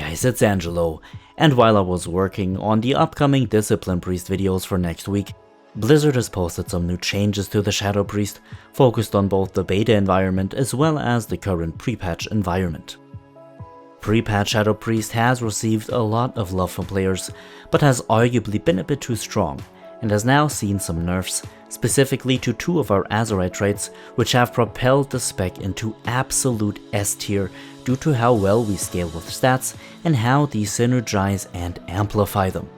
guys, it's Angelo, and while I was working on the upcoming Discipline Priest videos for next week, Blizzard has posted some new changes to the Shadow Priest, focused on both the beta environment as well as the current pre-patch environment. Pre-patch Shadow Priest has received a lot of love from players, but has arguably been a bit too strong, and has now seen some nerfs, specifically to two of our Azerite traits, which have propelled the spec into absolute S tier due to how well we scale with stats and how these synergize and amplify them.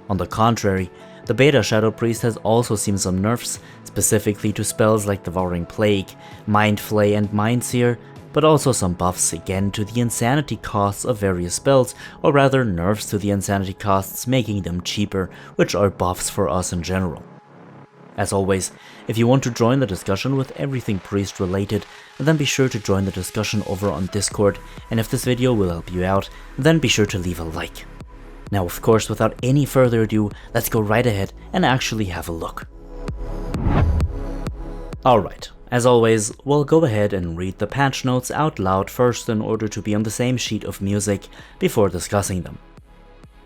On the contrary, the beta Shadow Priest has also seen some nerfs, specifically to spells like Devouring Plague, Mind Flay and Mind Sear, but also some buffs again to the insanity costs of various spells, or rather nerfs to the insanity costs, making them cheaper, which are buffs for us in general. As always, if you want to join the discussion with everything priest related, then be sure to join the discussion over on Discord, and if this video will help you out, then be sure to leave a like. Now of course, without any further ado, let's go right ahead and actually have a look. Alright, as always, we'll go ahead and read the patch notes out loud first in order to be on the same sheet of music before discussing them.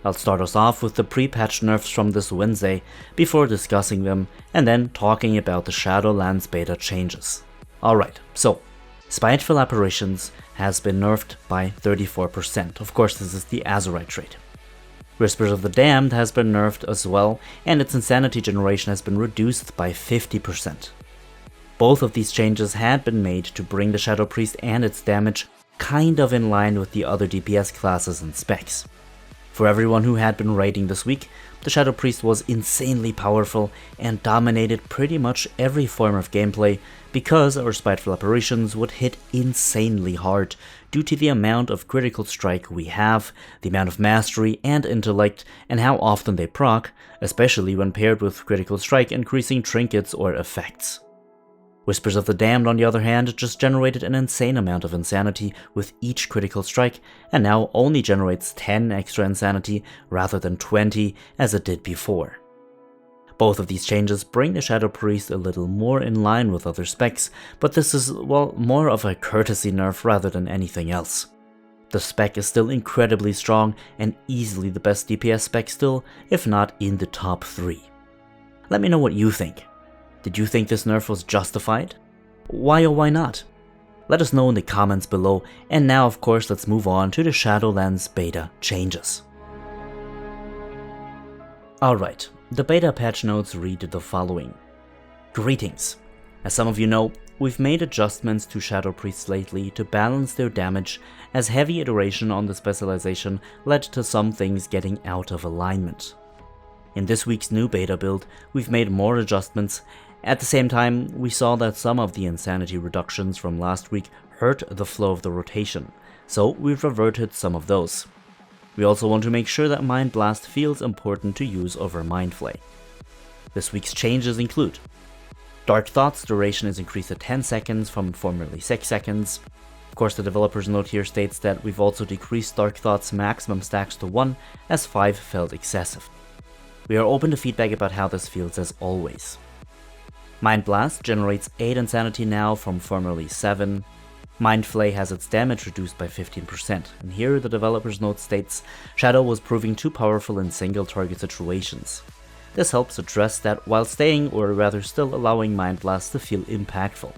I'll start us off with the pre-patch nerfs from this Wednesday before discussing them and then talking about the Shadowlands beta changes. Alright, so Spiteful Apparitions has been nerfed by 34%, of course this is the Azerite trait. Whispers of the Damned has been nerfed as well, and its insanity generation has been reduced by 50%. Both of these changes had been made to bring the Shadow Priest and its damage kind of in line with the other DPS classes and specs. For everyone who had been raiding this week, the Shadow Priest was insanely powerful and dominated pretty much every form of gameplay because our Spiteful Apparitions would hit insanely hard due to the amount of critical strike we have, the amount of mastery and intellect, and how often they proc, especially when paired with critical strike increasing trinkets or effects. Whispers of the Damned, on the other hand, just generated an insane amount of insanity with each critical strike, and now only generates 10 extra insanity rather than 20 as it did before. Both of these changes bring the Shadow Priest a little more in line with other specs, but this is, well, more of a courtesy nerf rather than anything else. The spec is still incredibly strong and easily the best DPS spec still, if not in the top 3. Let me know what you think. Did you think this nerf was justified? Why or why not? Let us know in the comments below, and now of course let's move on to the Shadowlands beta changes. Alright, the beta patch notes read the following. Greetings. As some of you know, we've made adjustments to Shadow Priests lately to balance their damage, as heavy iteration on the specialization led to some things getting out of alignment. In this week's new beta build, we've made more adjustments. At the same time, we saw that some of the insanity reductions from last week hurt the flow of the rotation, so we've reverted some of those. We also want to make sure that Mind Blast feels important to use over Mind Flay. This week's changes include: Dark Thoughts duration is increased to 10 seconds from formerly 6 seconds. Of course, the developer's note here states that we've also decreased Dark Thoughts maximum stacks to 1, as 5 felt excessive. We are open to feedback about how this feels as always. Mind Blast generates 8 insanity now from formerly 7. Mind Flay has its damage reduced by 15%, and here the developer's note states Shadow was proving too powerful in single target situations. This helps address that while staying, or rather still allowing Mind Blast to feel impactful.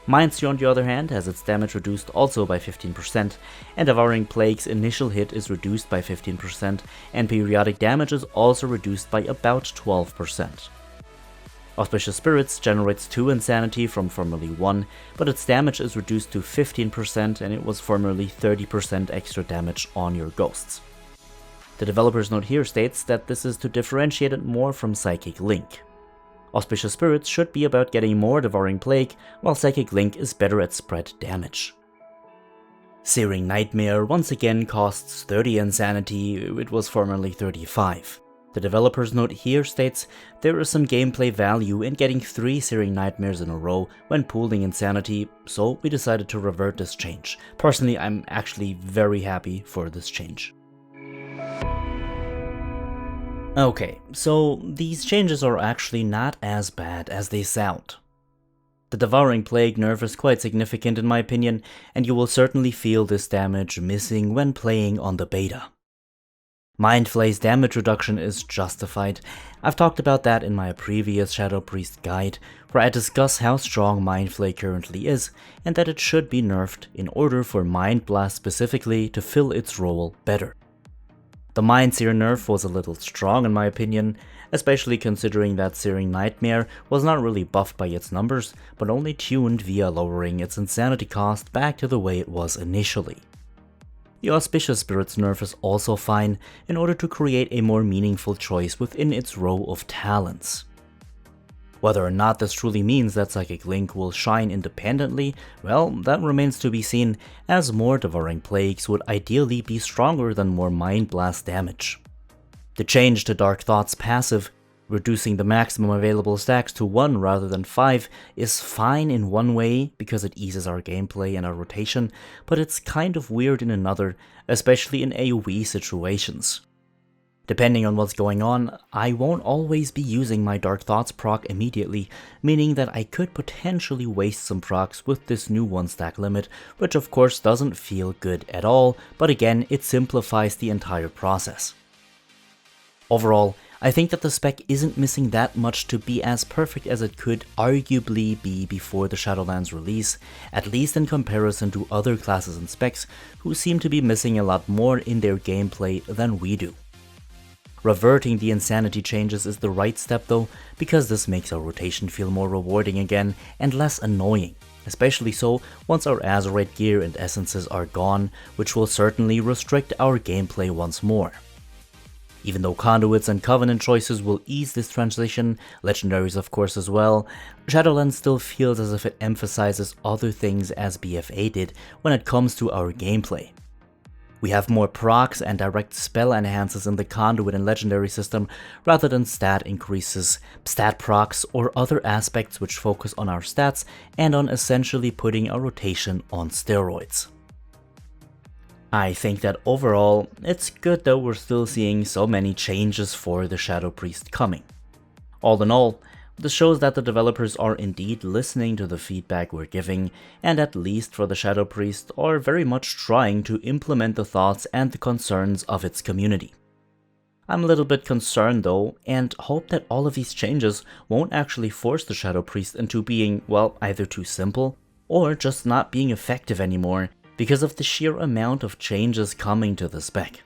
Mind Sear, on the other hand, has its damage reduced also by 15%, and Devouring Plague's initial hit is reduced by 15%, and periodic damage is also reduced by about 12%. Auspicious Spirits generates 2 insanity from formerly 1, but its damage is reduced to 15% and it was formerly 30% extra damage on your ghosts. The developer's note here states that this is to differentiate it more from Psychic Link. Auspicious Spirits should be about getting more Devouring Plague, while Psychic Link is better at spread damage. Searing Nightmare once again costs 30 insanity, it was formerly 35. The developer's note here states there is some gameplay value in getting 3 Searing Nightmares in a row when pooling insanity, so we decided to revert this change. Personally, I'm actually very happy for this change. Okay, so these changes are actually not as bad as they sound. The Devouring Plague nerf is quite significant in my opinion, and you will certainly feel this damage missing when playing on the beta. Mind Flay's damage reduction is justified. I've talked about that in my previous Shadow Priest guide, where I discuss how strong Mind Flay currently is, and that it should be nerfed in order for Mind Blast specifically to fill its role better. The Mind Sear nerf was a little strong in my opinion, especially considering that Searing Nightmare was not really buffed by its numbers, but only tuned via lowering its insanity cost back to the way it was initially. The Auspicious Spirits nerf is also fine in order to create a more meaningful choice within its row of talents. Whether or not this truly means that Psychic Link will shine independently, well, that remains to be seen, as more Devouring Plagues would ideally be stronger than more Mind Blast damage. The change to Dark Thought's passive, reducing the maximum available stacks to 1 rather than 5, is fine in one way because it eases our gameplay and our rotation, but it's kind of weird in another, especially in AoE situations. Depending on what's going on, I won't always be using my Dark Thoughts proc immediately, meaning that I could potentially waste some procs with this new 1-stack limit, which of course doesn't feel good at all, but again, it simplifies the entire process. Overall, I think that the spec isn't missing that much to be as perfect as it could arguably be before the Shadowlands release, at least in comparison to other classes and specs who seem to be missing a lot more in their gameplay than we do. Reverting the insanity changes is the right step though, because this makes our rotation feel more rewarding again and less annoying, especially so once our Azurite gear and essences are gone, which will certainly restrict our gameplay once more. Even though conduits and covenant choices will ease this transition, legendaries of course as well, Shadowlands still feels as if it emphasizes other things as BFA did when it comes to our gameplay. We have more procs and direct spell enhances in the conduit and legendary system rather than stat increases, stat procs, or other aspects which focus on our stats and on essentially putting our rotation on steroids. I think that overall, it's good that we're still seeing so many changes for the Shadow Priest coming. All in all, this shows that the developers are indeed listening to the feedback we're giving, and at least for the Shadow Priest are very much trying to implement the thoughts and the concerns of its community. I'm a little bit concerned though, and hope that all of these changes won't actually force the Shadow Priest into being, well, either too simple, or just not being effective anymore, because of the sheer amount of changes coming to the spec.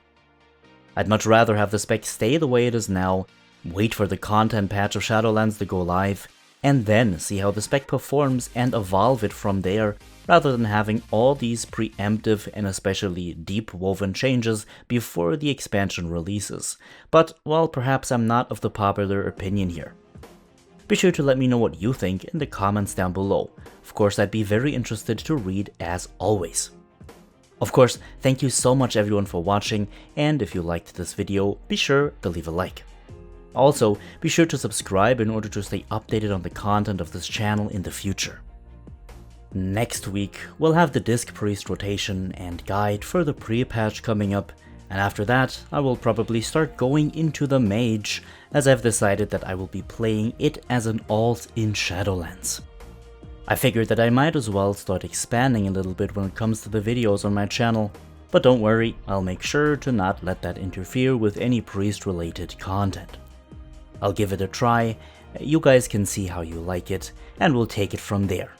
I'd much rather have the spec stay the way it is now, wait for the content patch of Shadowlands to go live, and then see how the spec performs and evolve it from there, rather than having all these preemptive and especially deep-woven changes before the expansion releases. But, well, perhaps I'm not of the popular opinion here. Be sure to let me know what you think in the comments down below. Of course, I'd be very interested to read as always. Of course, thank you so much everyone for watching, and if you liked this video, be sure to leave a like. Also, be sure to subscribe in order to stay updated on the content of this channel in the future. Next week, we'll have the Disc Priest rotation and guide for the pre-patch coming up, and after that, I will probably start going into the Mage, as I've decided that I will be playing it as an alt in Shadowlands. I figured that I might as well start expanding a little bit when it comes to the videos on my channel, but don't worry, I'll make sure to not let that interfere with any priest-related content. I'll give it a try, you guys can see how you like it, and we'll take it from there.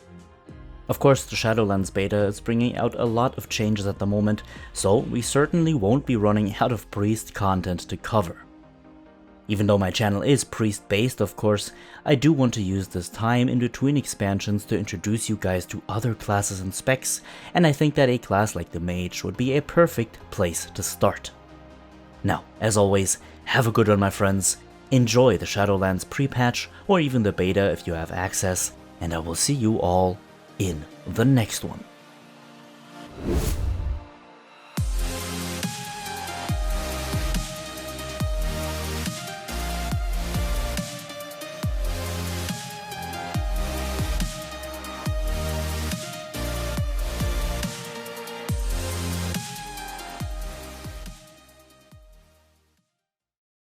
Of course, the Shadowlands beta is bringing out a lot of changes at the moment, so we certainly won't be running out of priest content to cover. Even though my channel is priest-based, of course, I do want to use this time in between expansions to introduce you guys to other classes and specs, and I think that a class like the Mage would be a perfect place to start. Now, as always, have a good one my friends, enjoy the Shadowlands pre-patch, or even the beta if you have access, and I will see you all in the next one.